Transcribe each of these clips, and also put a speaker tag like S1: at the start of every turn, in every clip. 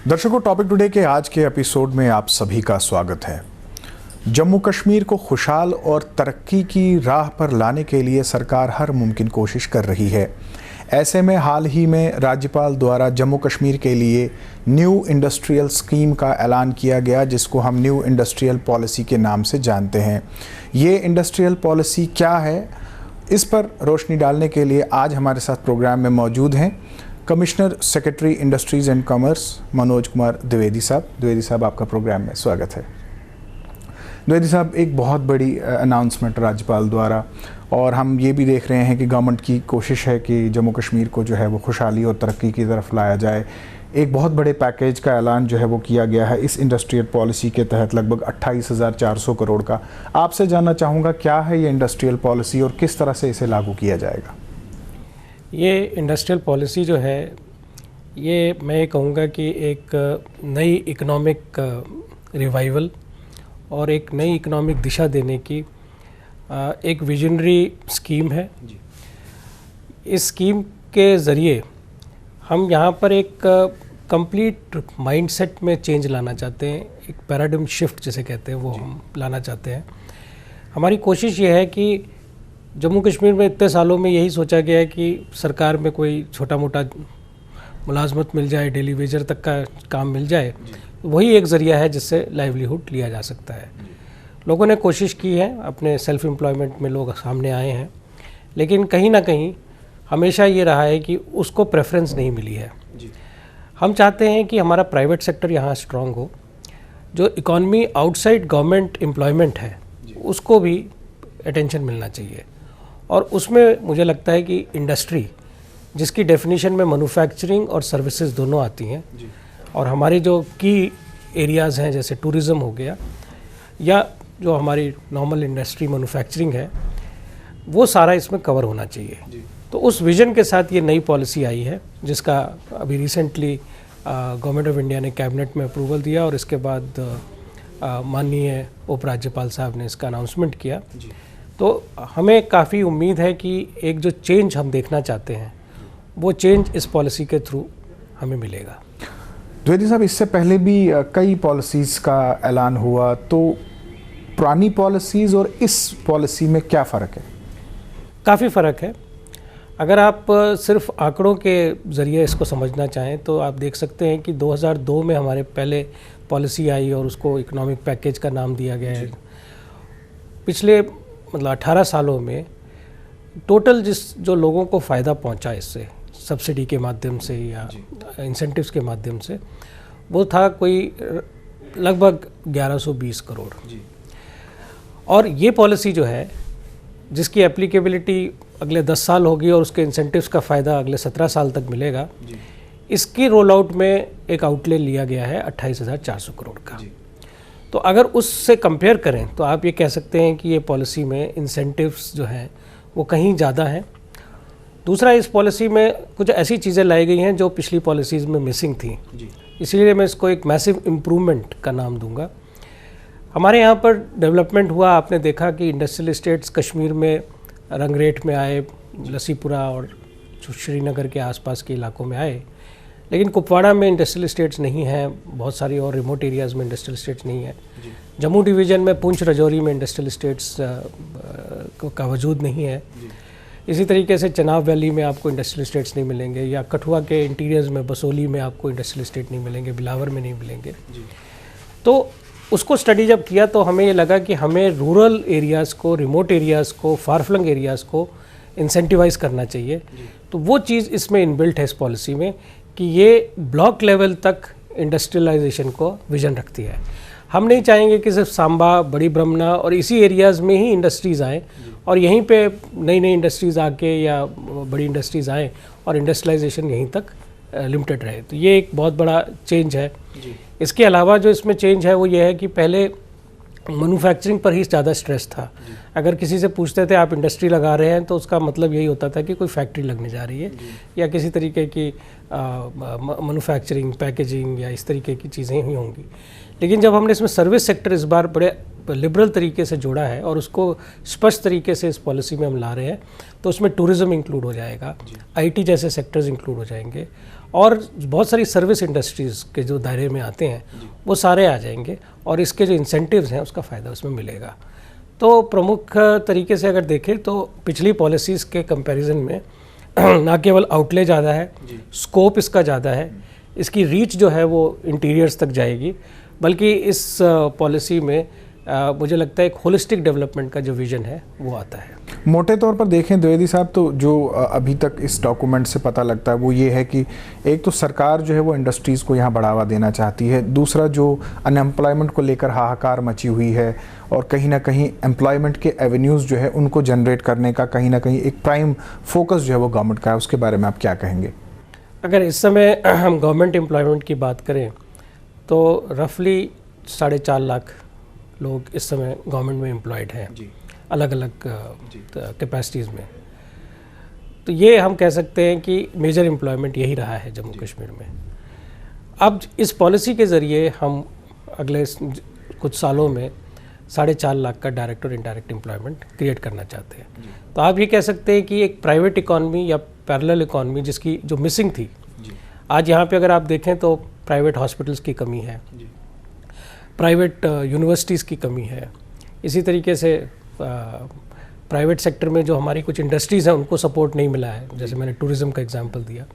S1: दर्शकों, topic today के आज के एपिसोड में आप सभी का स्वागत है। जम्मू कश्मीर को खुशहाल और तरक्की की राह पर लाने के लिए सरकार हर मुमकिन कोशिश कर रही है। ऐसे में हाल ही में राज्यपाल द्वारा जम्मू कश्मीर के लिए न्यू इंडस्ट्रियल स्कीम का ऐलान किया गया, जिसको हम न्यू इंडस्ट्रियल पॉलिसी के नाम से जानते हैं। ये इंडस्ट्रियल पॉलिसी क्या है, इस पर रोशनी डालने के लिए आज हमारे साथ प्रोग्राम में मौजूद हैं commissioner secretary industries and commerce Manoj Kumar Dwivedi साहब। द्विवेदी साहब, आपका प्रोग्राम में स्वागत है। द्विवेदी साहब, एक बहुत बड़ी अनाउंसमेंट राज्यपाल द्वारा, और हम ये भी देख रहे हैं कि गवर्नमेंट की कोशिश है कि जम्मू कश्मीर को जो है वो खुशहाली और तरक्की की तरफ लाया जाए। एक बहुत बड़े पैकेज का ऐलान जो है वो किया गया है इस इंडस्ट्रियल पॉलिसी के तहत, लगभग 28,400 करोड़ का। आपसे जानना चाहूँगा, क्या है ये इंडस्ट्रियल पॉलिसी और किस तरह से इसे लागू किया जाएगा?
S2: ये इंडस्ट्रियल पॉलिसी जो है, ये मैं कहूँगा कि एक नई इकोनॉमिक रिवाइवल और एक नई इकोनॉमिक दिशा देने की एक विजनरी स्कीम है। इस स्कीम के ज़रिए हम यहाँ पर एक कंप्लीट माइंडसेट में चेंज लाना चाहते हैं, एक पैराडिम शिफ्ट जिसे कहते हैं वो हम लाना चाहते हैं। हमारी कोशिश ये है कि जम्मू कश्मीर में इतने सालों में यही सोचा गया है कि सरकार में कोई छोटा मोटा मुलाजमत मिल जाए, डेली वेजर तक का काम मिल जाए, वही एक ज़रिया है जिससे लाइवलीहुड लिया जा सकता है। लोगों ने कोशिश की है, अपने सेल्फ एम्प्लॉयमेंट में लोग सामने आए हैं, लेकिन कहीं ना कहीं हमेशा ये रहा है कि उसको प्रेफरेंस नहीं मिली है। हम चाहते हैं कि हमारा प्राइवेट सेक्टर यहाँ स्ट्रॉन्ग हो, जो इकॉनमी आउटसाइड गवर्नमेंट एम्प्लॉयमेंट है उसको भी अटेंशन मिलना चाहिए। और उसमें मुझे लगता है कि इंडस्ट्री, जिसकी डेफिनेशन में मैन्युफैक्चरिंग और सर्विसेज दोनों आती हैं, और हमारी जो की एरियाज़ हैं जैसे टूरिज़्म हो गया या जो हमारी नॉर्मल इंडस्ट्री मैन्युफैक्चरिंग है, वो सारा इसमें कवर होना चाहिए। तो उस विज़न के साथ ये नई पॉलिसी आई है, जिसका अभी रिसेंटली गवर्नमेंट ऑफ इंडिया ने कैबिनेट में अप्रूवल दिया और इसके बाद माननीय उपराज्यपाल साहब ने इसका अनाउंसमेंट किया। तो हमें काफ़ी उम्मीद है कि एक जो चेंज हम देखना चाहते हैं वो चेंज इस पॉलिसी के थ्रू हमें मिलेगा।
S1: द्विवेदी साहब, इससे पहले भी कई पॉलिसीज़ का ऐलान हुआ, तो पुरानी पॉलिसीज़ और इस पॉलिसी में क्या फ़र्क है?
S2: काफ़ी फ़र्क है। अगर आप सिर्फ आंकड़ों के ज़रिए इसको समझना चाहें तो आप देख सकते हैं कि 2002 में हमारे पहले पॉलिसी आई और उसको इकोनॉमिक पैकेज का नाम दिया गया है। पिछले 18 सालों में टोटल जो लोगों को फ़ायदा पहुंचा इससे, सब्सिडी के माध्यम से या इंसेंटिव्स के माध्यम से, वो था कोई लगभग 1120 करोड़। और ये पॉलिसी जो है, जिसकी एप्लीकेबिलिटी अगले 10 साल होगी और उसके इंसेंटिव्स का फ़ायदा अगले 17 साल तक मिलेगा, इसकी रोल आउट में एक आउटले लिया गया है 28,400 करोड़ का। तो अगर उससे कंपेयर करें तो आप ये कह सकते हैं कि ये पॉलिसी में इंसेंटिव्स जो हैं वो कहीं ज़्यादा हैं। दूसरा, इस पॉलिसी में कुछ ऐसी चीज़ें लाई गई हैं जो पिछली पॉलिसीज़ में मिसिंग थी, इसीलिए मैं इसको एक मैसिव इम्प्रूवमेंट का नाम दूंगा। हमारे यहाँ पर डेवलपमेंट हुआ, आपने देखा कि इंडस्ट्रियल इस्टेट्स कश्मीर में रंगरेट में आए, लसीपुरा और श्रीनगर के आसपास के इलाकों में आए, लेकिन कुपवाड़ा में इंडस्ट्रियल इस्टेट्स नहीं है, बहुत सारी और रिमोट एरियाज़ में इंडस्ट्रियल इस्टेट्स नहीं है। जम्मू डिवीज़न में पुंछ राजौरी में इंडस्ट्रियल इस्टेट्स का वजूद नहीं है। इसी तरीके से चनाब वैली में आपको इंडस्ट्रियल इस्टेट्स नहीं मिलेंगे, या कठुआ के इंटीरियर्स में बसोली में आपको इंडस्ट्रियल इस्टेट नहीं मिलेंगे, बिलावर में नहीं मिलेंगे। तो उसको स्टडी जब किया तो हमें ये लगा कि हमें रूरल एरियाज़ को, रिमोट एरियाज़ को, फारफ्लंग एरियाज़ को इंसेंटिवाइज़ करना चाहिए। तो वो चीज़ इसमें इनबिल्ट है इस पॉलिसी में कि ये ब्लॉक लेवल तक इंडस्ट्रियलाइजेशन को विजन रखती है। हम नहीं चाहेंगे कि सिर्फ सांबा, बड़ी ब्रह्मना और इसी एरियाज़ में ही इंडस्ट्रीज़ आएँ और यहीं पे नई नई इंडस्ट्रीज़ आके या बड़ी इंडस्ट्रीज़ आएँ और इंडस्ट्रियलाइजेशन यहीं तक लिमिटेड रहे। तो ये एक बहुत बड़ा चेंज है। इसके अलावा जो इसमें चेंज है वो ये है कि पहले मैन्युफैक्चरिंग पर ही ज़्यादा स्ट्रेस था। अगर किसी से पूछते थे आप इंडस्ट्री लगा रहे हैं तो उसका मतलब यही होता था कि कोई फैक्ट्री लगने जा रही है या किसी तरीके की मैन्युफैक्चरिंग, पैकेजिंग या इस तरीके की चीज़ें ही होंगी। लेकिन जब हमने इसमें सर्विस सेक्टर इस बार बड़े लिबरल तरीके से जोड़ा है और उसको स्पष्ट तरीके से इस पॉलिसी में हम ला रहे हैं, तो उसमें टूरिज़्म इंक्लूड हो जाएगा, आईटी जैसे सेक्टर्स इंक्लूड हो जाएंगे और बहुत सारी सर्विस इंडस्ट्रीज़ के जो दायरे में आते हैं वो सारे आ जाएंगे और इसके जो इंसेंटिव्स हैं उसका फ़ायदा उसमें मिलेगा। तो प्रमुख तरीके से अगर देखें तो पिछली पॉलिसीज़ के कंपैरिजन में ना केवल आउटले ज़्यादा है, स्कोप इसका ज़्यादा है, इसकी रीच जो है वो इंटीरियर्स तक जाएगी, बल्कि इस पॉलिसी में मुझे लगता है एक होलिस्टिक डेवलपमेंट का जो विज़न है वो आता है।
S1: मोटे तौर पर देखें द्विवेदी साहब तो जो अभी तक इस डॉक्यूमेंट से पता लगता है वो ये है कि एक तो सरकार जो है वो इंडस्ट्रीज़ को यहाँ बढ़ावा देना चाहती है, दूसरा जो अनएम्प्लॉयमेंट को लेकर हाहाकार मची हुई है और कहीं ना कहीं एम्प्लॉयमेंट के एवेन्यूज़ जो है उनको जनरेट करने का कहीं ना कहीं एक प्राइम फोकस जो है वो गवर्नमेंट का है, उसके बारे में आप क्या कहेंगे?
S2: अगर इस समय हम गवर्नमेंट एम्प्लॉयमेंट की बात करें तो रफली 4.5 लाख लोग इस समय गवर्नमेंट में एम्प्लॉयड हैं अलग अलग कैपेसिटीज़ में। तो ये हम कह सकते हैं कि मेजर एम्प्लॉयमेंट यही रहा है जम्मू कश्मीर में। अब इस पॉलिसी के ज़रिए हम अगले कुछ सालों में 4.5 लाख का डायरेक्ट और इनडायरेक्ट एम्प्लॉयमेंट क्रिएट करना चाहते हैं। तो आप ये कह सकते हैं कि एक प्राइवेट इकॉनमी या पैरेलल इकॉनमी जिसकी जो मिसिंग थी, आज यहाँ पे अगर आप देखें तो प्राइवेट हॉस्पिटल्स की कमी है, प्राइवेट यूनिवर्सिटीज़ की कमी है, इसी तरीके से प्राइवेट सेक्टर में जो हमारी कुछ इंडस्ट्रीज़ हैं उनको सपोर्ट नहीं मिला है, जैसे मैंने टूरिज़्म का एग्जांपल दिया।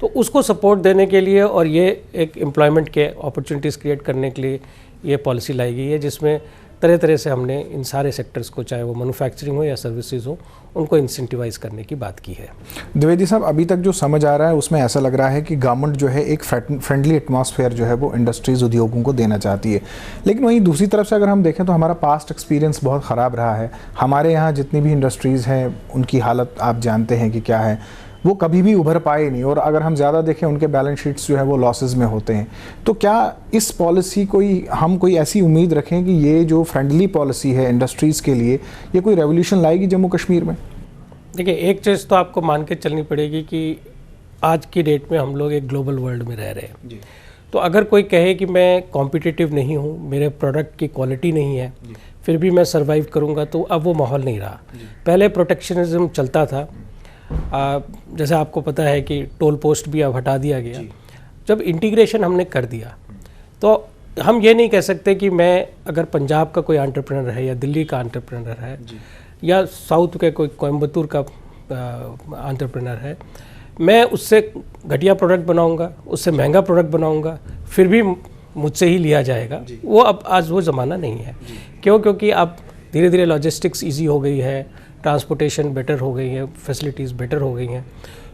S2: तो उसको सपोर्ट देने के लिए और ये एक एम्प्लॉयमेंट के अपॉर्चुनिटीज़ क्रिएट करने के लिए ये पॉलिसी लाई गई है, जिसमें तरह तरह से हमने इन सारे सेक्टर्स को, चाहे वो मैन्युफैक्चरिंग हो या सर्विसेज हो, उनको इंसेंटिवाइज करने की बात की है।
S1: द्विवेदी साहब, अभी तक जो समझ आ रहा है उसमें ऐसा लग रहा है कि गवर्नमेंट जो है एक फ्रेंडली एटमॉस्फेयर जो है वो इंडस्ट्रीज़, उद्योगों को देना चाहती है, लेकिन वहीं दूसरी तरफ से अगर हम देखें तो हमारा पास्ट एक्सपीरियंस बहुत ख़राब रहा है। हमारे यहाँ जितनी भी इंडस्ट्रीज़ हैं उनकी हालत आप जानते हैं कि क्या है, वो कभी भी उभर पाए नहीं, और अगर हम ज़्यादा देखें उनके बैलेंस शीट्स जो है वो लॉसेस में होते हैं। तो क्या इस पॉलिसी हम कोई ऐसी उम्मीद रखें कि ये जो फ्रेंडली पॉलिसी है इंडस्ट्रीज़ के लिए, ये कोई रेवोल्यूशन लाएगी जम्मू कश्मीर में?
S2: देखिए, एक चीज़ तो आपको मान के चलनी पड़ेगी कि आज की डेट में हम लोग एक ग्लोबल वर्ल्ड में रह रहे हैं। तो अगर कोई कहे कि मैं कॉम्पिटिटिव नहीं हूँ, मेरे प्रोडक्ट की क्वालिटी नहीं है, फिर भी मैं सर्वाइव करूँगा, तो अब वो माहौल नहीं रहा। पहले प्रोटेक्शनिज्म चलता था, जैसे आपको पता है कि टोल पोस्ट भी अब हटा दिया गया। जब इंटीग्रेशन हमने कर दिया तो हम ये नहीं कह सकते कि मैं अगर पंजाब का कोई एंटरप्रेन्योर है या दिल्ली का एंटरप्रेन्योर है या साउथ के कोई कोयम्बतूर का एंटरप्रेन्योर है, मैं उससे घटिया प्रोडक्ट बनाऊंगा, उससे महंगा प्रोडक्ट बनाऊंगा, फिर भी मुझसे ही लिया जाएगा। वो अब आज वो ज़माना नहीं है। क्यों? क्योंकि अब धीरे धीरे लॉजिस्टिक्स ईजी हो गई है, ट्रांसपोर्टेशन बेटर हो गई है, फैसिलिटीज़ बेटर हो गई हैं,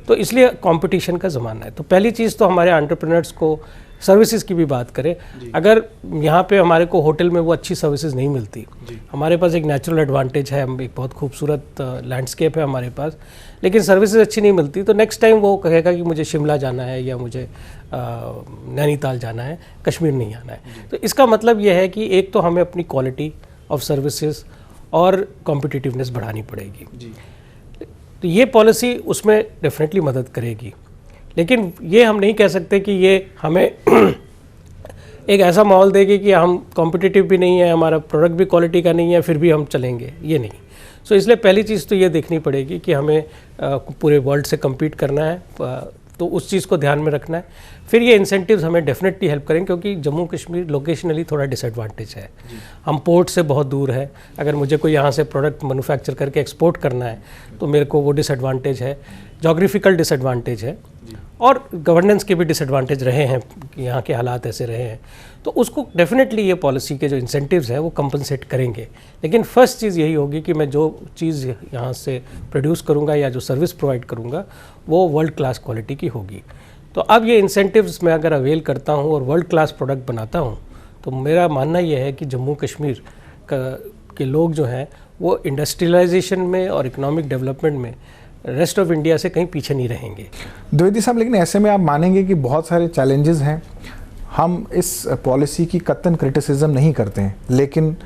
S2: तो इसलिए कंपटीशन का ज़माना है। तो पहली चीज़ तो हमारे एंटरप्रेन्योर्स को सर्विसेज की भी बात करें, अगर यहाँ पे हमारे को होटल में वो अच्छी सर्विसेज नहीं मिलती, हमारे पास एक नेचुरल एडवांटेज है, हम एक बहुत खूबसूरत लैंडस्केप है हमारे पास, लेकिन सर्विसेज अच्छी नहीं मिलती, तो नेक्स्ट टाइम वो कहेगा कि मुझे शिमला जाना है या मुझे नैनीताल जाना है, कश्मीर नहीं आना है। तो इसका मतलब ये है कि एक तो हमें अपनी क्वालिटी ऑफ सर्विसेज और कॉम्पिटिटिवनेस बढ़ानी पड़ेगी। तो ये पॉलिसी उसमें डेफिनेटली मदद करेगी, लेकिन ये हम नहीं कह सकते कि ये हमें एक ऐसा माहौल देगी कि हम कॉम्पिटिटिव भी नहीं है, हमारा प्रोडक्ट भी क्वालिटी का नहीं है, फिर भी हम चलेंगे, ये नहीं। सो इसलिए पहली चीज़ तो ये देखनी पड़ेगी कि हमें पूरे वर्ल्ड से कम्पीट करना है, तो उस चीज़ को ध्यान में रखना है। फिर ये इंसेंटिव्स हमें डेफिनेटली हेल्प करेंगे, क्योंकि जम्मू कश्मीर लोकेशनली थोड़ा डिसएडवांटेज है, हम पोर्ट से बहुत दूर है। अगर मुझे कोई यहाँ से प्रोडक्ट मैन्युफैक्चर करके एक्सपोर्ट करना है तो मेरे को वो डिसएडवांटेज है, जोग्राफिकल डिसएडवांटेज है, और गवर्नेंस के भी डिसएडवांटेज रहे हैं, यहाँ के हालात ऐसे रहे हैं। तो उसको डेफिनेटली ये पॉलिसी के जो इंसेंटिव्स हैं वो कंपनसेट करेंगे। लेकिन फर्स्ट चीज़ यही होगी कि मैं जो चीज़ यहाँ से प्रोड्यूस करूँगा या जो सर्विस प्रोवाइड करूँगा वो वर्ल्ड क्लास क्वालिटी की होगी। तो अब ये इंसेंटिव्स मैं अगर अवेल करता हूँ और वर्ल्ड क्लास प्रोडक्ट बनाता हूँ, तो मेरा मानना यह है कि जम्मू कश्मीर के लोग जो हैं वो इंडस्ट्रियलाइजेशन में और इकोनॉमिक डेवलपमेंट में रेस्ट ऑफ इंडिया से कहीं पीछे नहीं रहेंगे।
S1: द्विवेदी साहब, लेकिन ऐसे में आप मानेंगे कि बहुत सारे चैलेंजेस हैं। हम इस पॉलिसी की कतन क्रिटिसिज्म नहीं करते हैं, लेकिन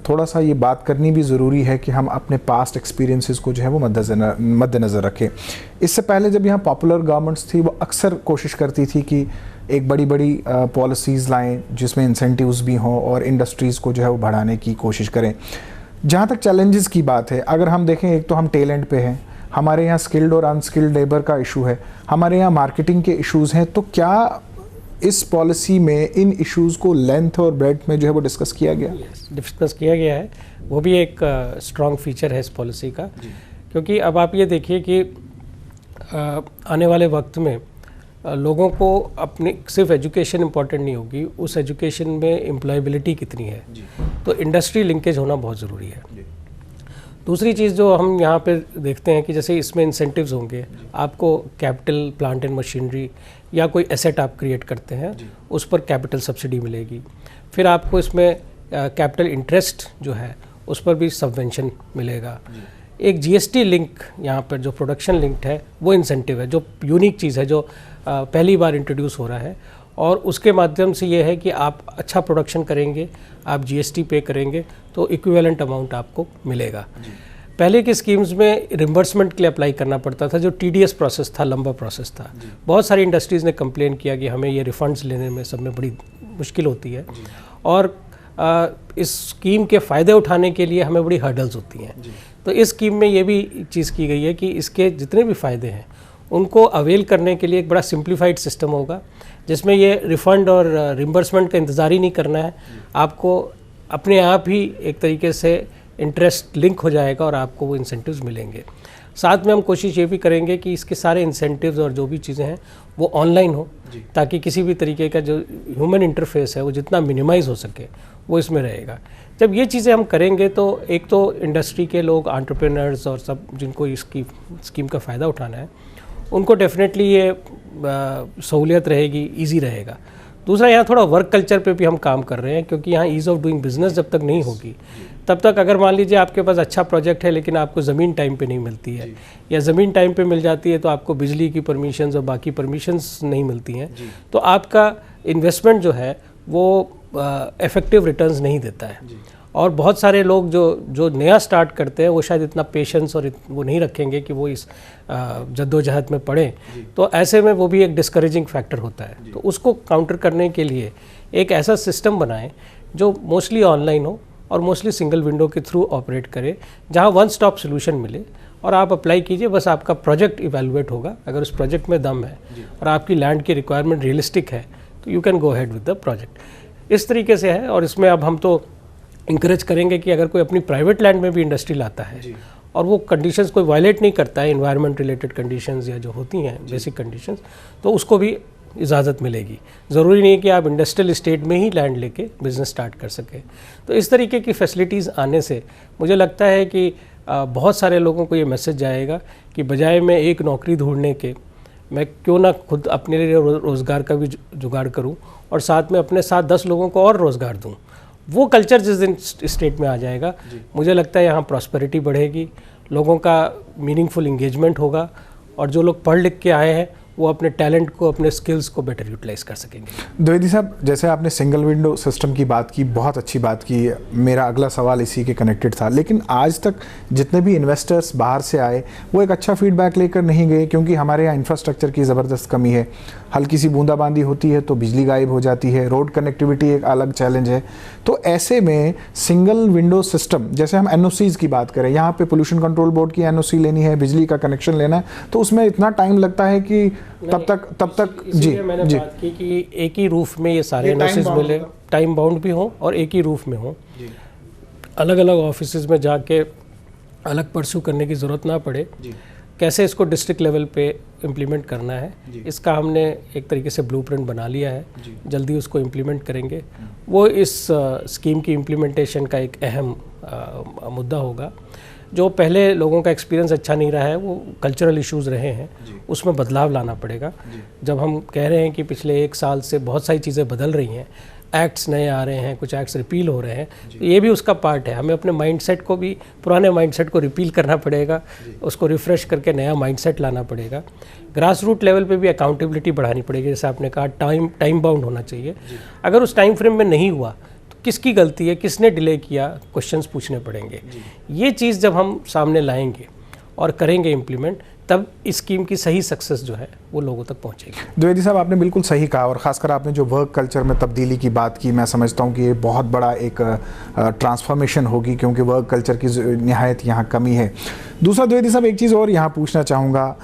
S1: थोड़ा सा ये बात करनी भी ज़रूरी है कि हम अपने पास्ट एक्सपीरियंसेस को जो है वो मद्देनज़र रखें। इससे पहले जब यहाँ पॉपुलर गवर्नमेंट्स थी, वो अक्सर कोशिश करती थी कि एक बड़ी बड़ी पॉलिसीज़ लाएं जिसमें इंसेंटिव्स भी हों और इंडस्ट्रीज़ को जो है वो बढ़ाने की कोशिश करें। जहाँ तक चैलेंजेस की बात है, अगर हम देखें, एक तो हम टेलेंट पे हैं, हमारे यहाँ स्किल्ड और अनस्किल्ड लेबर का इशू है, हमारे यहाँ मार्केटिंग के इश्यूज़ हैं। तो क्या इस पॉलिसी में इन इश्यूज़ को लेंथ और ब्रेड्थ में जो है वो डिस्कस किया गया?
S2: डिस्कस किया गया है, वो भी एक स्ट्रॉन्ग फीचर है इस पॉलिसी का। क्योंकि अब आप ये देखिए कि आने वाले वक्त में लोगों को अपनी सिर्फ एजुकेशन इम्पॉर्टेंट नहीं होगी, उस एजुकेशन में एम्प्लॉयबिलिटी कितनी है, तो इंडस्ट्री लिंकेज होना बहुत ज़रूरी है। दूसरी चीज़ जो हम यहाँ पे देखते हैं कि जैसे इसमें इंसेंटिव्स होंगे, आपको कैपिटल, प्लांट एंड मशीनरी या कोई एसेट आप क्रिएट करते हैं उस पर कैपिटल सब्सिडी मिलेगी। फिर आपको इसमें कैपिटल इंटरेस्ट जो है उस पर भी सबवेंशन मिलेगा। एक जीएसटी लिंक यहाँ पर जो प्रोडक्शन लिंक्ड है वो इंसेंटिव है, जो यूनिक चीज़ है, जो पहली बार इंट्रोड्यूस हो रहा है। और उसके माध्यम से ये है कि आप अच्छा प्रोडक्शन करेंगे, आप जीएसटी पे करेंगे तो इक्विवेलेंट अमाउंट आपको मिलेगा। पहले की स्कीम्स में रिम्बर्समेंट के लिए अप्लाई करना पड़ता था, जो टीडीएस प्रोसेस था, लंबा प्रोसेस था। बहुत सारी इंडस्ट्रीज़ ने कंप्लेन किया कि हमें ये रिफंड्स लेने में सब में बड़ी मुश्किल होती है और इस स्कीम के फ़ायदे उठाने के लिए हमें बड़ी हर्डल्स होती हैं। तो इस स्कीम में ये भी चीज़ की गई है कि इसके जितने भी फ़ायदे हैं उनको अवेल करने के लिए एक बड़ा सिंप्लीफाइड सिस्टम होगा, जिसमें ये रिफ़ंड और रिम्बर्समेंट का इंतज़ार ही नहीं करना है। आपको अपने आप ही एक तरीके से इंटरेस्ट लिंक हो जाएगा और आपको वो इंसेंटिव्स मिलेंगे। साथ में हम कोशिश ये भी करेंगे कि इसके सारे इंसेंटिव्स और जो भी चीज़ें हैं वो ऑनलाइन हो, ताकि किसी भी तरीके का जो ह्यूमन इंटरफेस है वो जितना मिनिमाइज़ हो सके वो इसमें रहेगा। जब ये चीज़ें हम करेंगे तो एक तो इंडस्ट्री के लोग, एंटरप्रेन्योर्स और सब जिनको इसकी स्कीम का फ़ायदा उठाना है उनको डेफिनेटली ये सहूलियत रहेगी, इजी रहेगा। दूसरा, यहाँ थोड़ा वर्क कल्चर पे भी हम काम कर रहे हैं, क्योंकि यहाँ ईज़ ऑफ डूइंग बिजनेस जब तक नहीं होगी तब तक, अगर मान लीजिए आपके पास अच्छा प्रोजेक्ट है लेकिन आपको ज़मीन टाइम पे नहीं मिलती है, या ज़मीन टाइम पे मिल जाती है तो आपको बिजली की परमिशंस और बाकी परमिशंस नहीं मिलती हैं, तो आपका इन्वेस्टमेंट जो है वो इफेक्टिव रिटर्न्स नहीं देता है। और बहुत सारे लोग जो नया स्टार्ट करते हैं वो शायद इतना पेशेंस और वो नहीं रखेंगे कि वो इस जद्दोजहद में पड़ें, तो ऐसे में वो भी एक डिस्करेजिंग फैक्टर होता है। तो उसको काउंटर करने के लिए एक ऐसा सिस्टम बनाएं जो मोस्टली ऑनलाइन हो और मोस्टली सिंगल विंडो के थ्रू ऑपरेट करे, जहां वन स्टॉप सोल्यूशन मिले और आप अप्लाई कीजिए, बस आपका प्रोजेक्ट इवैल्यूएट होगा। अगर उस प्रोजेक्ट में दम है और आपकी लैंड की रिक्वायरमेंट रियलिस्टिक है तो you can go ahead with the project. इस तरीके से है। और इसमें अब हम तो इंकरेज करेंगे कि अगर कोई अपनी प्राइवेट लैंड में भी इंडस्ट्री लाता है और वो कंडीशंस कोई वायलेट नहीं करता है, एनवायरनमेंट रिलेटेड कंडीशंस या जो होती हैं बेसिक कंडीशंस, तो उसको भी इजाज़त मिलेगी। ज़रूरी नहीं है कि आप इंडस्ट्रियल स्टेट में ही लैंड लेके बिज़नेस स्टार्ट कर सकें। तो इस तरीके की फैसिलिटीज़ आने से मुझे लगता है कि बहुत सारे लोगों को ये मैसेज जाएगा कि बजाय मैं एक नौकरी ढूंढने के, मैं क्यों ना खुद अपने लिए रोज़गार का भी जुगाड़ करूं और साथ में अपने साथ 10 लोगों को और रोज़गार दूं। वो कल्चर जिस दिन स्टेट में आ जाएगा, मुझे लगता है यहाँ प्रॉस्पेरिटी बढ़ेगी, लोगों का मीनिंगफुल इंगेजमेंट होगा और जो लोग पढ़ लिख के आए हैं वो अपने टैलेंट को, अपने स्किल्स को बेटर यूटिलाइज कर सकेंगे।
S1: द्विवेदी साहब, जैसे आपने सिंगल विंडो सिस्टम की बात की, बहुत अच्छी बात की, मेरा अगला सवाल इसी के कनेक्टेड था। लेकिन आज तक जितने भी इन्वेस्टर्स बाहर से आए वो एक अच्छा फीडबैक लेकर नहीं गए, क्योंकि हमारे यहाँ इंफ्रास्ट्रक्चर की ज़बरदस्त कमी है। हल्की सी बूंदाबांदी होती है तो बिजली गायब हो जाती है, रोड कनेक्टिविटी एक अलग चैलेंज है। तो ऐसे में सिंगल विंडो सिस्टम, जैसे हम एनओसीज़ की बात करें, यहाँ पे पोल्यूशन कंट्रोल बोर्ड की एनओसी लेनी है, बिजली का कनेक्शन लेना है, तो उसमें इतना टाइम लगता है कि तब तक जी
S2: मैंने बात की कि एक ही रूफ में ये सारे एनओसीज मिले, टाइम बाउंड भी हो और एक ही रूफ में हो, अलग अलग ऑफिसेज में जाके अलग परस्यू करने की ज़रूरत ना पड़े। कैसे इसको डिस्ट्रिक्ट लेवल पे इम्प्लीमेंट करना है, इसका हमने एक तरीके से ब्लूप्रिंट बना लिया है, जल्दी उसको इम्प्लीमेंट करेंगे। वो इस स्कीम की इम्प्लीमेंटेशन का एक अहम मुद्दा होगा। जो पहले लोगों का एक्सपीरियंस अच्छा नहीं रहा है, वो कल्चरल इश्यूज़ रहे हैं, उसमें बदलाव लाना पड़ेगा। जब हम कह रहे हैं कि पिछले 1 साल से बहुत सारी चीज़ें बदल रही हैं, एक्ट्स नए आ रहे हैं, कुछ एक्ट्स रिपील हो रहे हैं, तो ये भी उसका पार्ट है। हमें अपने माइंडसेट को भी, पुराने माइंडसेट को रिपील करना पड़ेगा, उसको रिफ़्रेश करके नया माइंडसेट लाना पड़ेगा। ग्रास रूट लेवल पे भी अकाउंटेबिलिटी बढ़ानी पड़ेगी। जैसे आपने कहा, टाइम बाउंड होना चाहिए। अगर उस टाइम फ्रेम में नहीं हुआ तो किसकी गलती है, किसने डिले किया, क्वेश्चंस पूछने पड़ेंगे। ये चीज़ जब हम सामने लाएंगे और करेंगे इम्प्लीमेंट, तब इस स्कीम की सही सक्सेस जो है वो लोगों तक पहुंचेगी।
S1: द्विवेदी साहब, आपने बिल्कुल सही कहा, और ख़ासकर आपने जो वर्क कल्चर में तब्दीली की बात की, मैं समझता हूँ कि ये बहुत बड़ा एक ट्रांसफॉर्मेशन होगी, क्योंकि वर्क कल्चर की निहायत यहाँ कमी है। दूसरा द्विवेदी साहब, एक चीज़ और यहाँ पूछना चाहूँगा,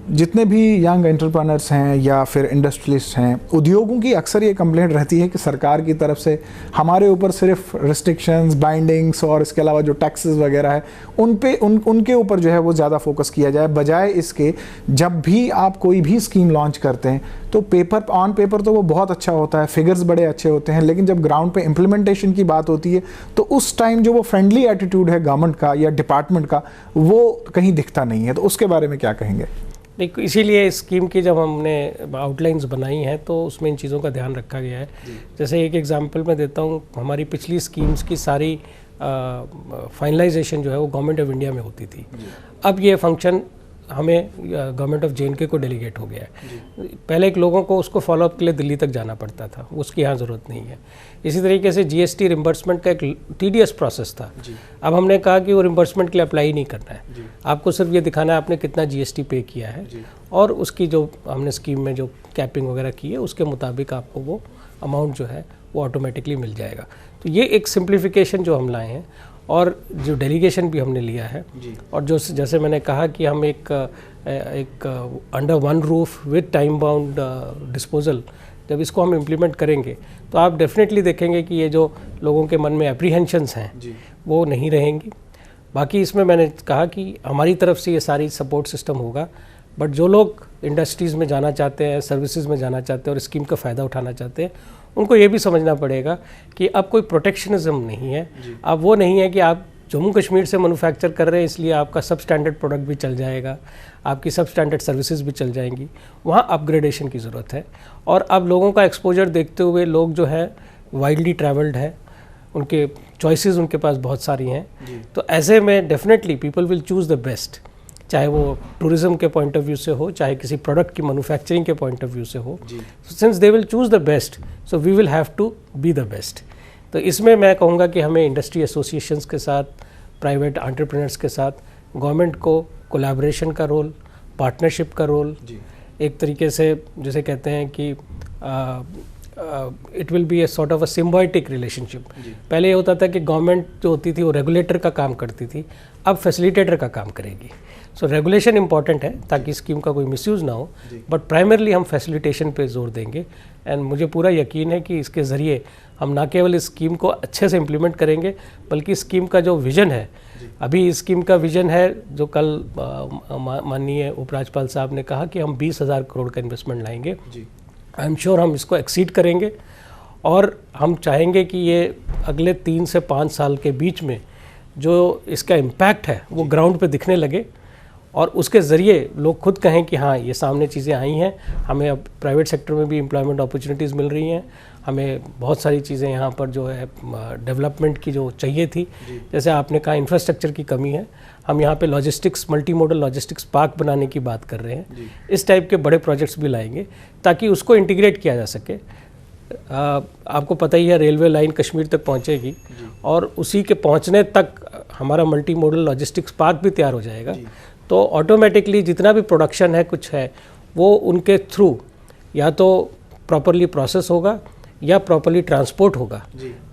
S1: जितने भी यंग एंटरप्रेन्योर्स हैं या फिर इंडस्ट्रियलिस्ट हैं, उद्योगों की अक्सर ये कंप्लेंट रहती है कि सरकार की तरफ से हमारे ऊपर सिर्फ रिस्ट्रिक्शंस, बाइंडिंग्स और इसके अलावा जो टैक्सेस वगैरह है उनके ऊपर जो है वो ज़्यादा फोकस किया जाए, बजाय इसके जब भी आप कोई भी स्कीम लॉन्च करते हैं तो ऑन पेपर तो वो बहुत अच्छा होता है, फिगर्स बड़े अच्छे होते हैं, लेकिन जब ग्राउंड पे इम्प्लीमेंटेशन की बात होती है तो उस टाइम जो वो फ्रेंडली एटीट्यूड है गवर्नमेंट का या डिपार्टमेंट का, वो कहीं दिखता नहीं है। तो उसके बारे में क्या कहेंगे?
S2: देखो, इसीलिए इस स्कीम की जब हमने आउटलाइंस बनाई हैं तो उसमें इन चीज़ों का ध्यान रखा गया है। जैसे एक एग्जांपल मैं देता हूँ, हमारी पिछली स्कीम्स की सारी फाइनलाइजेशन जो है वो गवर्नमेंट ऑफ इंडिया में होती थी। अब ये फंक्शन हमें गवर्नमेंट ऑफ जे को डेलीगेट हो गया है। पहले एक लोगों को उसको फॉलोअप के लिए दिल्ली तक जाना पड़ता था, उसकी यहाँ ज़रूरत नहीं है। इसी तरीके से जीएसटी रिम्बर्समेंट का एक टीडीएस प्रोसेस था। अब हमने कहा कि वो रिम्बर्समेंट के लिए अप्लाई नहीं करना है, आपको सिर्फ ये दिखाना है आपने कितना जीएसटी पे किया है, और उसकी जो हमने स्कीम में जो कैपिंग वगैरह की है उसके मुताबिक आपको वो अमाउंट जो है वो ऑटोमेटिकली मिल जाएगा। तो ये एक सिंप्लीफिकेशन जो हम लाए हैं, और जो डेलीगेशन भी हमने लिया है, और जो जैसे मैंने कहा कि हम एक under one roof with time bound disposal, जब इसको हम इम्प्लीमेंट करेंगे तो आप डेफिनेटली देखेंगे कि ये जो लोगों के मन में एप्रीहेंशंस हैं वो नहीं रहेंगी। बाकी इसमें मैंने कहा कि हमारी तरफ से ये सारी सपोर्ट सिस्टम होगा, बट जो लोग इंडस्ट्रीज़ में जाना चाहते हैं, सर्विसेज में जाना चाहते हैं और स्कीम का फ़ायदा उठाना चाहते हैं, उनको ये भी समझना पड़ेगा कि अब कोई प्रोटेक्शनिज्म नहीं है। अब वो नहीं है कि आप जम्मू कश्मीर से मैन्युफैक्चर कर रहे हैं इसलिए आपका सब स्टैंडर्ड प्रोडक्ट भी चल जाएगा, आपकी सब स्टैंडर्ड सर्विसेज भी चल जाएंगी। वहाँ अपग्रेडेशन की ज़रूरत है, और अब लोगों का एक्सपोजर देखते हुए लोग जो है वाइडली ट्रैवल्ड है, उनके चॉइसेस उनके पास बहुत सारी हैं, तो ऐसे में definitely people will choose the best, चाहे वो टूरिज्म के पॉइंट ऑफ व्यू से हो, चाहे किसी प्रोडक्ट की मैन्युफैक्चरिंग के पॉइंट ऑफ व्यू से हो। Since they will choose the best, so we will have to be the best. तो इसमें मैं कहूँगा कि हमें इंडस्ट्री एसोसिएशंस के साथ, प्राइवेट एंटरप्रेन्योर्स के साथ, गवर्नमेंट को कोलैबोरेशन का रोल, पार्टनरशिप का रोल, एक तरीके से जैसे कहते हैं कि it will be a sort of a symbiotic relationship. पहले ये होता था कि गवर्नमेंट जो होती थी वो रेगुलेटर का काम करती थी, अब फैसिलिटेटर का काम करेगी। सो रेगुलेशन इंपॉर्टेंट है ताकि स्कीम का कोई मिसयूज़ ना हो, बट प्राइमरली हम फैसिलिटेशन पे जोर देंगे। एंड मुझे पूरा यकीन है कि इसके ज़रिए हम ना केवल इस स्कीम को अच्छे से इम्प्लीमेंट करेंगे, बल्कि स्कीम का जो विज़न है, अभी इस स्कीम का विज़न है जो कल माननीय उपराज्यपाल साहब ने कहा कि हम 20,000 करोड़ का इन्वेस्टमेंट लाएंगे। आई एम श्योर हम इसको एक्सीड करेंगे, और हम चाहेंगे कि ये अगले 3 से 5 साल के बीच में जो इसका इम्पैक्ट है वो ग्राउंड पे दिखने लगे, और उसके ज़रिए लोग खुद कहें कि हाँ ये सामने चीज़ें आई हैं, हमें अब प्राइवेट सेक्टर में भी एम्प्लॉयमेंट अपॉर्चुनिटीज़ मिल रही हैं, हमें बहुत सारी चीज़ें यहाँ पर जो है डेवलपमेंट की जो चाहिए थी, जैसे आपने कहा इंफ्रास्ट्रक्चर की कमी है, हम यहाँ पे logistics, multi modal logistics park बनाने की बात कर रहे हैं। इस टाइप के बड़े प्रोजेक्ट्स भी लाएंगे ताकि उसको इंटीग्रेट किया जा सके। आपको पता ही है रेलवे लाइन कश्मीर तक पहुँचेगी, और उसी के पहुँचने तक हमारा मल्टी मॉडल लॉजिस्टिक्स पार्क भी तैयार हो जाएगा। तो ऑटोमेटिकली जितना भी प्रोडक्शन है कुछ है वो उनके थ्रू या तो प्रॉपरली प्रोसेस होगा या प्रॉपरली ट्रांसपोर्ट होगा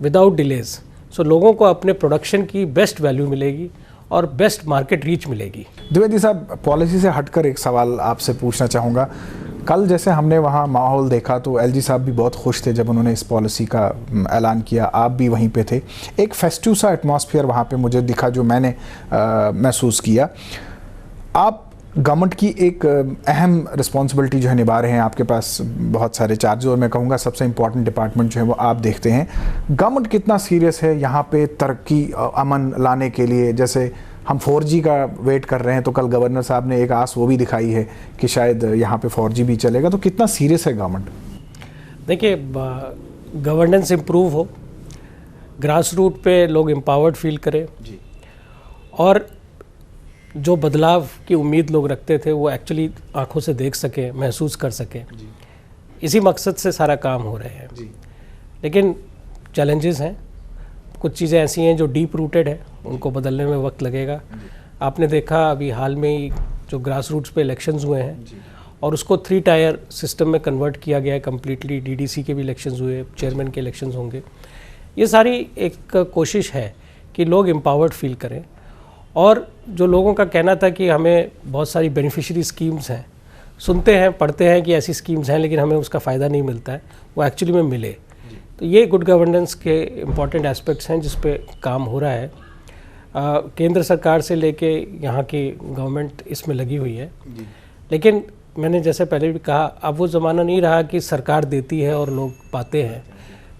S2: विदाउट डिलेज। सो लोगों को अपने प्रोडक्शन की बेस्ट वैल्यू मिलेगी और बेस्ट मार्केट रीच मिलेगी।
S1: द्विवेदी साहब, पॉलिसी से हटकर एक सवाल आपसे पूछना चाहूँगा। कल जैसे हमने वहाँ माहौल देखा तो एलजी साहब भी बहुत खुश थे जब उन्होंने इस पॉलिसी का ऐलान किया, आप भी वहीं पे थे। एक फेस्टिव सा एटमॉस्फेयर वहाँ पे मुझे दिखा जो मैंने महसूस किया। आप गवर्नमेंट की एक अहम रिस्पॉन्सिबिलिटी जो है निभा रहे हैं, आपके पास बहुत सारे चार्ज, और मैं कहूँगा सबसे इम्पॉर्टेंट डिपार्टमेंट जो है वो आप देखते हैं। गवर्नमेंट कितना सीरियस है यहाँ पे तरक्की, अमन लाने के लिए? जैसे हम 4G का वेट कर रहे हैं, तो कल गवर्नर साहब ने एक आस वो भी दिखाई है कि शायद यहाँ पे 4G भी चलेगा, तो कितना सीरियस है गवर्नमेंट?
S2: देखिए, गवर्नेंस इम्प्रूव हो, ग्रास रूट पे लोग एम्पावर्ड फील करें, और जो बदलाव की उम्मीद लोग रखते थे वो एक्चुअली आंखों से देख सके, महसूस कर सके, इसी मकसद से सारा काम हो रहे हैं। लेकिन चैलेंजेस हैं, कुछ चीज़ें ऐसी हैं जो डीप रूटेड है, उनको बदलने में वक्त लगेगा। आपने देखा अभी हाल में ही जो ग्रास रूट्स पे इलेक्शंस हुए हैं और उसको 3 टायर सिस्टम में कन्वर्ट किया गया है कम्प्लीटली। डीडीसी के भी इलेक्शंस हुए, चेयरमैन के इलेक्शंस होंगे। ये सारी एक कोशिश है कि लोग एम्पावर्ड फील करें, और जो लोगों का कहना था कि हमें बहुत सारी बेनिफिशियरी स्कीम्स हैं, सुनते हैं पढ़ते हैं कि ऐसी स्कीम्स हैं लेकिन हमें उसका फ़ायदा नहीं मिलता है, वो एक्चुअली में मिले। तो ये गुड गवर्नेंस के इम्पॉर्टेंट एस्पेक्ट्स हैं जिस पे काम हो रहा है। केंद्र सरकार से लेके यहाँ की गवर्नमेंट इसमें लगी हुई है, लेकिन मैंने जैसे पहले भी कहा, अब वो ज़माना नहीं रहा कि सरकार देती है और लोग पाते हैं।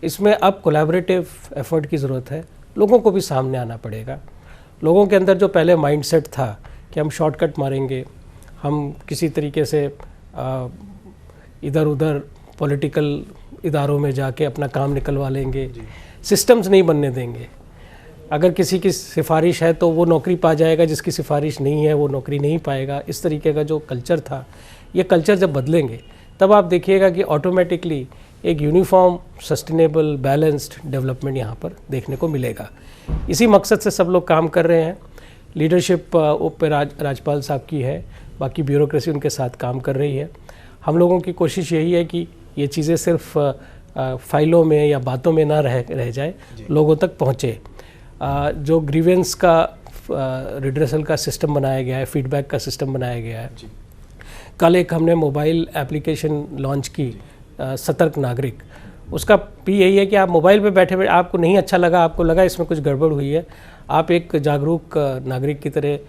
S2: इसमें अब कोलैबोरेटिव एफर्ट की ज़रूरत है, लोगों को भी सामने आना पड़ेगा। लोगों के अंदर जो पहले माइंडसेट था कि हम शॉर्टकट मारेंगे, हम किसी तरीके से इधर उधर पॉलिटिकल इदारों में जाके अपना काम निकलवा लेंगे, सिस्टम्स नहीं बनने देंगे। अगर किसी की सिफारिश है तो वो नौकरी पा जाएगा, जिसकी सिफारिश नहीं है वो नौकरी नहीं पाएगा। इस तरीके का जो कल्चर था, ये कल्चर जब बदलेंगे तब आप देखिएगा कि ऑटोमेटिकली एक यूनिफॉर्म, सस्टेनेबल, बैलेंस्ड डेवलपमेंट यहाँ पर देखने को मिलेगा। इसी मकसद से सब लोग काम कर रहे हैं। लीडरशिप राज्यपाल साहब की है, बाकी ब्यूरोक्रेसी उनके साथ काम कर रही है। हम लोगों की कोशिश यही है कि ये चीज़ें सिर्फ फाइलों में या बातों में ना रह जाए, लोगों तक पहुँचे। जो ग्रीवेंस का रिड्रेसल का सिस्टम बनाया गया है, फीडबैक का सिस्टम बनाया गया है। कल एक हमने मोबाइल एप्लीकेशन लॉन्च की, सतर्क नागरिक। उसका भी यही है कि आप मोबाइल पे बैठे बैठे आपको नहीं अच्छा लगा, आपको लगा इसमें कुछ गड़बड़ हुई है, आप एक जागरूक नागरिक की तरह,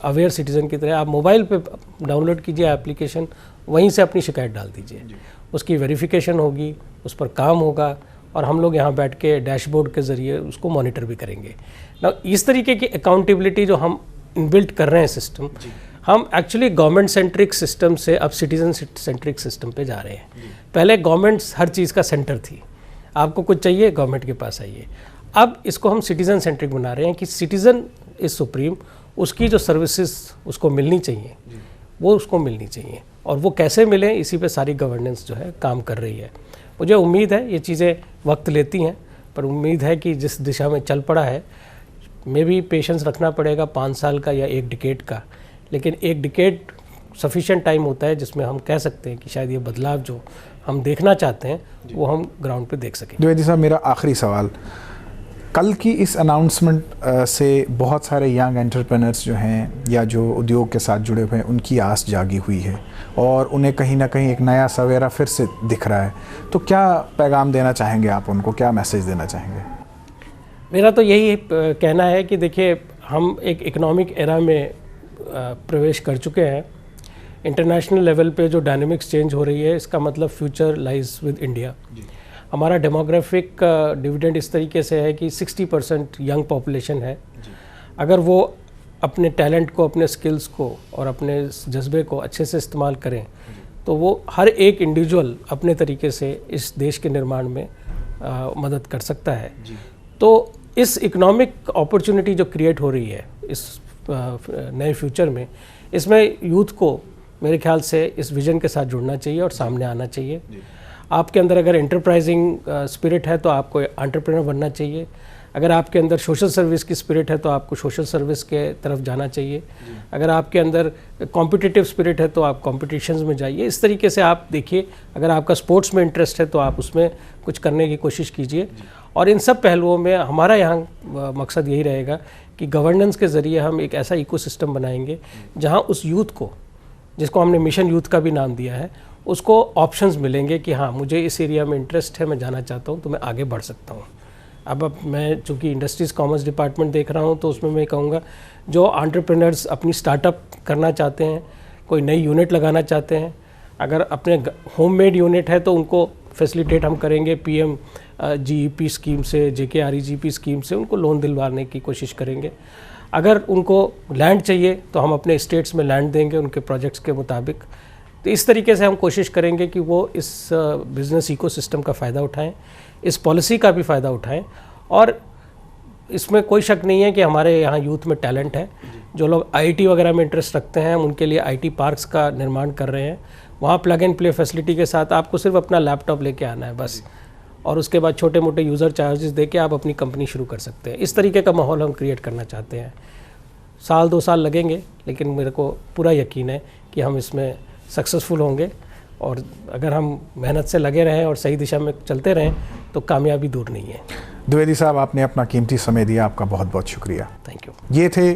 S2: अवेयर सिटीज़न की तरह आप मोबाइल पे डाउनलोड कीजिए एप्लीकेशन, वहीं से अपनी शिकायत डाल दीजिए। उसकी वेरिफिकेशन होगी, उस पर काम होगा, और हम लोग यहाँ बैठ के डैशबोर्ड के ज़रिए उसको मॉनिटर भी करेंगे ना। इस तरीके की अकाउंटेबिलिटी जो हम इनबिल्ट कर रहे हैं सिस्टम, हम एक्चुअली गवर्नमेंट सेंट्रिक सिस्टम से अब सिटीज़न सेंट्रिक सिस्टम पे जा रहे हैं। पहले गवर्नमेंट हर चीज़ का सेंटर थी, आपको कुछ चाहिए गवर्नमेंट के पास आइए। अब इसको हम सिटीज़न सेंट्रिक बना रहे हैं कि सिटीज़न इज़ सुप्रीम, उसकी जो सर्विसेज उसको मिलनी चाहिए वो उसको मिलनी चाहिए, और वो कैसे मिले इसी पे सारी गवर्नेंस जो है काम कर रही है। मुझे उम्मीद है ये चीज़ें वक्त लेती हैं, पर उम्मीद है कि जिस दिशा में चल पड़ा है, में भी पेशेंस रखना पड़ेगा 5 साल का या 1 डिकेड का, लेकिन 1 डिकेड सफिशिएंट टाइम होता है जिसमें हम कह सकते हैं कि शायद ये बदलाव जो हम देखना चाहते हैं वो हम ग्राउंड पे देख सकें।
S1: द्विवेदी साहब, मेरा आखिरी सवाल, कल की इस अनाउंसमेंट से बहुत सारे यंग एंटरप्रेन्योर्स जो हैं या जो उद्योग के साथ जुड़े हुए हैं, उनकी आस जागी हुई है और उन्हें कहीं ना कहीं एक नया सवेरा फिर से दिख रहा है। तो क्या पैगाम देना चाहेंगे आप उनको, क्या मैसेज देना चाहेंगे?
S2: मेरा तो यही कहना है कि देखिए, हम एक इकोनॉमिक एरा में प्रवेश कर चुके हैं। इंटरनेशनल लेवल पे जो डायनेमिक्स चेंज हो रही है, इसका मतलब फ्यूचर लाइज विद इंडिया। हमारा डेमोग्राफिक डिविडेंड इस तरीके से है कि 60% यंग पॉपुलेशन है। अगर वो अपने टैलेंट को, अपने स्किल्स को और अपने जज्बे को अच्छे से इस्तेमाल करें तो वो हर एक इंडिविजुअल अपने तरीके से इस देश के निर्माण में मदद कर सकता है। तो इस इकोनॉमिक अपॉर्चुनिटी जो क्रिएट हो रही है इस नए फ्यूचर में, इसमें यूथ को मेरे ख्याल से इस विजन के साथ जुड़ना चाहिए और सामने आना चाहिए। आपके अंदर अगर एंटरप्राइजिंग स्पिरिट है तो आपको एंटरप्रेन्योर बनना चाहिए। अगर आपके अंदर सोशल सर्विस की स्पिरिट है तो आपको सोशल सर्विस के तरफ जाना चाहिए। अगर आपके अंदर कॉम्पिटिटिव स्पिरिट है तो आप कॉम्पिटिशन्स में जाइए। इस तरीके से आप देखिए, अगर आपका स्पोर्ट्स में इंटरेस्ट है तो आप उसमें कुछ करने की कोशिश कीजिए। और इन सब पहलुओं में हमारा यहाँ मकसद यही रहेगा कि गवर्नेंस के ज़रिए हम एक ऐसा इकोसिस्टम बनाएंगे जहाँ उस यूथ को, जिसको हमने मिशन यूथ का भी नाम दिया है, उसको ऑप्शंस मिलेंगे कि हाँ, मुझे इस एरिया में इंटरेस्ट है, मैं जाना चाहता हूँ, तो मैं आगे बढ़ सकता हूँ। अब मैं चूँकि इंडस्ट्रीज़ कॉमर्स डिपार्टमेंट देख रहा हूँ, तो उसमें मैं कहूँगा जो एंटरप्रेन्योर्स अपनी स्टार्टअप करना चाहते हैं, कोई नई यूनिट लगाना चाहते हैं, अगर अपने होममेड यूनिट है तो उनको फैसिलिटेट हम करेंगे PM GEP स्कीम से, JKREGP स्कीम से उनको लोन दिलवाने की कोशिश करेंगे। अगर उनको लैंड चाहिए तो हम अपने स्टेट्स में लैंड देंगे उनके प्रोजेक्ट्स के मुताबिक। तो इस तरीके से हम कोशिश करेंगे कि वो इस बिज़नेस इकोसिस्टम का फ़ायदा उठाएं, इस पॉलिसी का भी फ़ायदा उठाएं। और इसमें कोई शक नहीं है कि हमारे यहाँ यूथ में टैलेंट है। जो लोग IT वगैरह में इंटरेस्ट रखते हैं, हम उनके लिए IT पार्क्स का निर्माण कर रहे हैं। वहाँ प्लग एंड प्ले फैसिलिटी के साथ आपको सिर्फ अपना लैपटॉप लेके आना है बस, और उसके बाद छोटे मोटे यूज़र चार्जेस दे के आप अपनी कंपनी शुरू कर सकते हैं। इस तरीके का माहौल हम क्रिएट करना चाहते हैं। साल 2 साल लगेंगे, लेकिन मेरे को पूरा यकीन है कि हम इसमें सक्सेसफुल होंगे, और अगर हम मेहनत से लगे रहें और सही दिशा में चलते रहें तो कामयाबी दूर नहीं है।
S1: द्विवेदी साहब, आपने अपना कीमती समय दिया, आपका बहुत बहुत शुक्रिया।
S2: Thank you.
S1: ये थे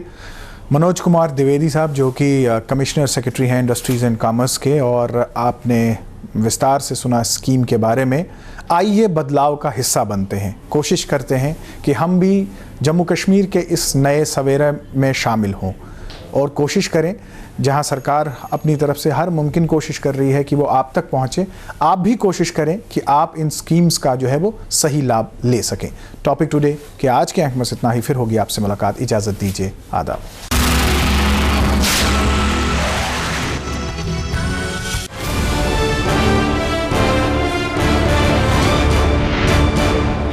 S1: मनोज कुमार द्विवेदी साहब, जो कि कमिश्नर सेक्रेटरी हैं इंडस्ट्रीज़ एंड कॉमर्स के, और आपने विस्तार से सुना स्कीम के बारे में। आइए बदलाव का हिस्सा बनते हैं, कोशिश करते हैं कि हम भी जम्मू कश्मीर के इस नए सवेरे में शामिल हों, और कोशिश करें, जहां सरकार अपनी तरफ से हर मुमकिन कोशिश कर रही है कि वो आप तक पहुंचे, आप भी कोशिश करें कि आप इन स्कीम्स का जो है वो सही लाभ ले सकें। टॉपिक टुडे के आज के अंक में इतना ही। फिर होगी आपसे मुलाकात। इजाज़त दीजिए। आदाब।